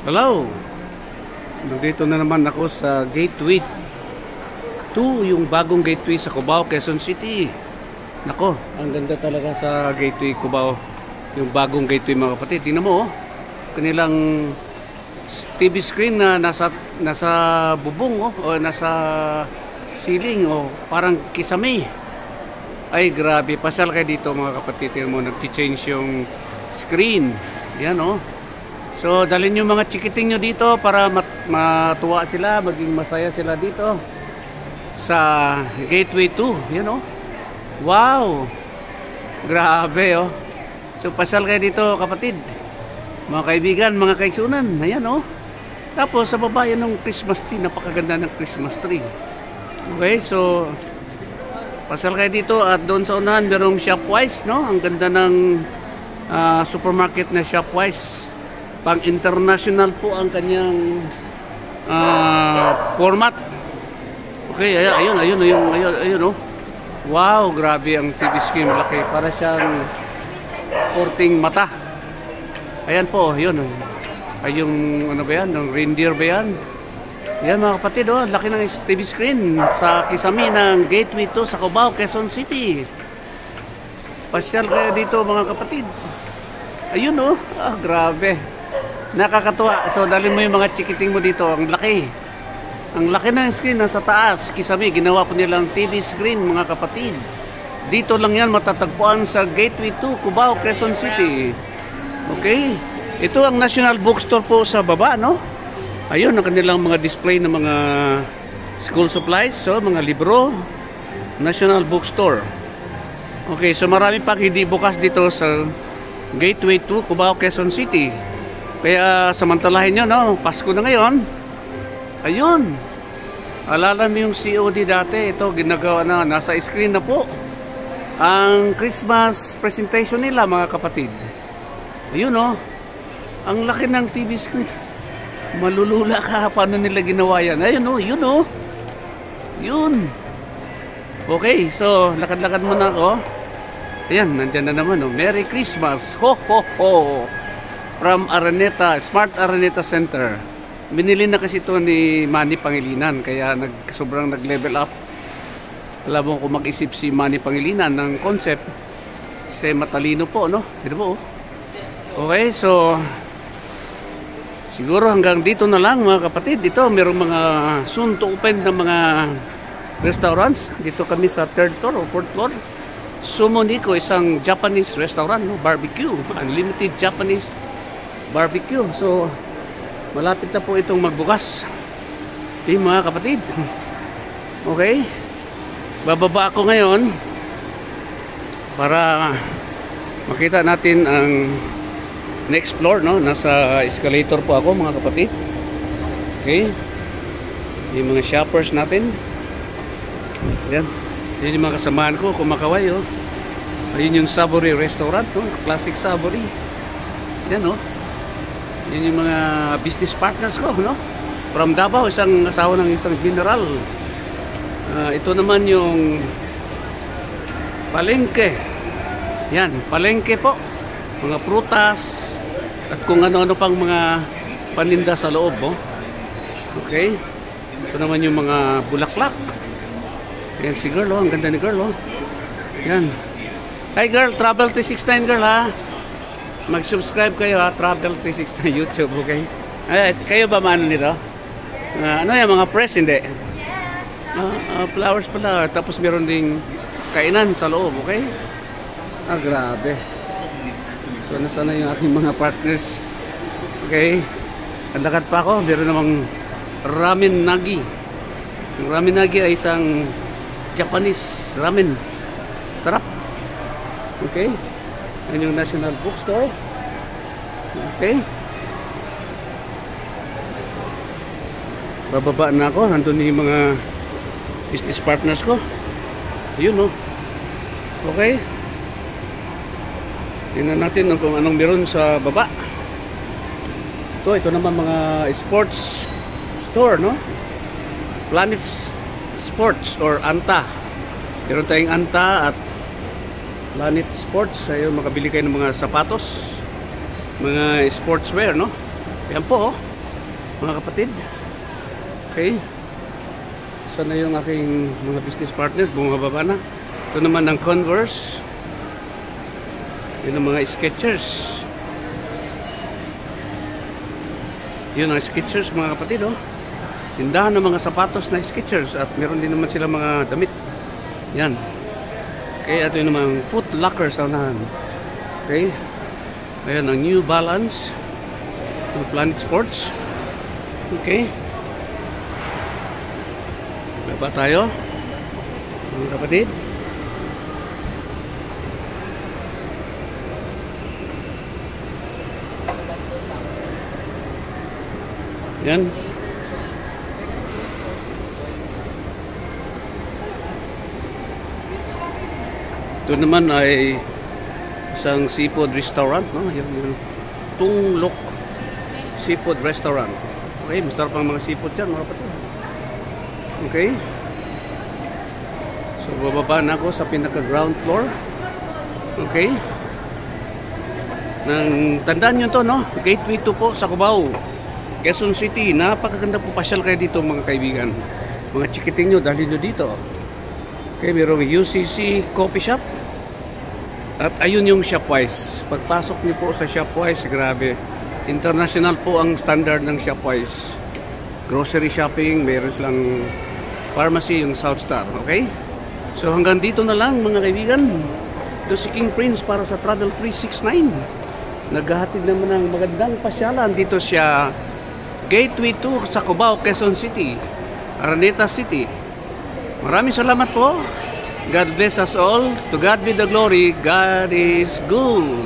Hello! Nandito na naman ako sa Gateway 2, yung bagong gateway sa Cubao, Quezon City. Nako, ang ganda talaga sa Gateway Cubao. Yung bagong gateway mga kapatid. Tingnan mo, kanilang TV screen na nasa bubong o nasa ceiling o parang kisame. Ay grabe, pasal kayo dito mga kapatid. Tingnan mo, nag-change yung screen. Yan o. So, dalhin yung mga chikiting nyo dito para matuwa sila, maging masaya sila dito sa Gateway 2. Yan o. Wow! Grabe o. So, pasal kayo dito kapatid. Mga kaibigan, mga kaigsunan. Ayan o. Tapos, sa baba yan ng Christmas tree. Napakaganda ng Christmas tree. Okay, so pasal kayo dito at doon sa unahan merong Shopwise, no? Ang ganda ng supermarket na Shopwise. Pang international po ang kanyang format. Okay, ayun oh. Wow, grabe ang TV screen, malaki. Para siyang korting mata. Ayan po, yun. Ay yung ano ba yan? Yung reindeer ba yan? Yan mga kapatid, oh, laki ng TV screen sa kisame ng Gateway 2 sa Cubao, Quezon City. Pasyal kayo dito mga kapatid. Ayun oh, grabe. Nakakatuwa. So dalhin mo yung mga chikiting mo dito. Ang laki. Ang laki ng screen nasa taas. Kisame, ginawa po nilang TV screen mga kapatid. Dito lang yan matatagpuan sa Gateway 2, Cubao, Quezon City. Okay. Ito ang National Bookstore po sa baba, no? Ayun ang kanilang mga display ng mga school supplies. So, mga libro. National Bookstore. Okay, so marami pang hindi bukas dito sa Gateway 2, Cubao, Quezon City. Kaya samantalahin nyo, no? Pasko na ngayon. Ayun. Alala mo yung COD dati. Ito, ginagawa na. Nasa screen na po. Ang Christmas presentation nila, mga kapatid. Ayun, no? Ang laki ng TV screen. Malulula ka. Paano nila ginawa yan? Ayun, no? Yun, no? Yun. Okay, so, lakad-lakad muna ako. Ayan, nandyan na naman, no? Merry Christmas. Ho, ho, ho. From Araneta, Smart Araneta Center. Binili na kasi ito ni Manny Pangilinan, kaya sobrang nag-level up. Alam mo kung mag-isip si Manny Pangilinan ng concept. Kasi matalino po, no? Dito po. Okay, so siguro hanggang dito na lang mga kapatid. Dito mayroong mga soon to open na mga restaurants. Dito kami sa 3rd floor o 4th floor. Sumoniko, isang Japanese restaurant, no? Barbecue, unlimited Japanese barbecue. So malapit na po itong magbukas. Okay mga kapatid. Okay, bababa ako ngayon para makita natin ang next floor, no? Nasa escalator po ako mga kapatid. Okay, yung mga shoppers natin. Yan, yun yung mga kasamahan ko kumakaway, oh. Ayun yung Savory restaurant, no? Classic Savory. Yan, oh. Yun yung mga business partners ko, no? From Davao, isang asawa ng isang general. Ito naman yung palengke. Yan, palengke po. Mga prutas at kung ano-ano pang mga paninda sa loob, oh. Okay? Ito naman yung mga bulaklak. Yan si girl, oh. Ang ganda ni girl, oh. Yan. Hi girl, Travel 369 girl, ha? Mag-subscribe kayo, ha? Travel 369 YouTube, okay? Ay, kayo ba maano nito? Ano yan, mga press, hindi? Flowers pala. Tapos meron ding kainan sa loob, okay? Grabe. So, nasana yung aking mga partners. Okay? Andakad pa ako. Meron namang ramen nagi. Yung ramen nagi ay isang Japanese ramen. Sarap. Okay? Yan yung National Bookstore. Okay? Bababa na ako. Nandun yung mga business partners ko. Ayun, no? Okay? Tingnan natin kung anong meron sa baba. Ito naman mga sports store, no? Planet Sports or Anta. Meron tayong Anta at Planet Sports. Ayun, makabili kayo ng mga sapatos, mga sportswear, no? Yan po, oh. mga kapatid. Okay. Sana yung aking mga business partners, bumababa na. Ito naman ang Converse. Yun ang mga Skechers. Yun ang Skechers mga kapatid, oh. Tindahan ng mga sapatos na Skechers. At meron din naman sila mga damit. Yan. Okay, ito yung naman Foot Locker sa unahan. Okay. Ayan ang New Balance. Ang Planet Sports. Okay. Baba tayo mga kapatid. Yan. Ito naman ay isang seafood restaurant, no? Yung Tunglok Seafood Restaurant. Okay, masarap ang mga seafood dyan mga kapatid. Okay. So bababa na ako sa pinaka ground floor. Okay. Tandaan nyo to, no? Gateway 2 po sa Cubao, Quezon City. Napakaganda po, pasyal kayo dito mga kaibigan. Mga chikiting nyo, dali nyo dito. Okay, mayroong UCC Coffee Shop. At ayun yung Shopwise. Pagpasok nyo po sa Shopwise, grabe. International po ang standard ng Shopwise. Grocery shopping, mayroon silang pharmacy, yung South Star. Okay? So hanggang dito na lang mga kaibigan. Ito si King Prince para sa Travel 369. Naghahatid naman ng magandang pasyalan dito siya. Gateway 2 sa Cubao, Quezon City, Araneta City. Maraming salamat po. God bless us all. To God be the glory. God is good.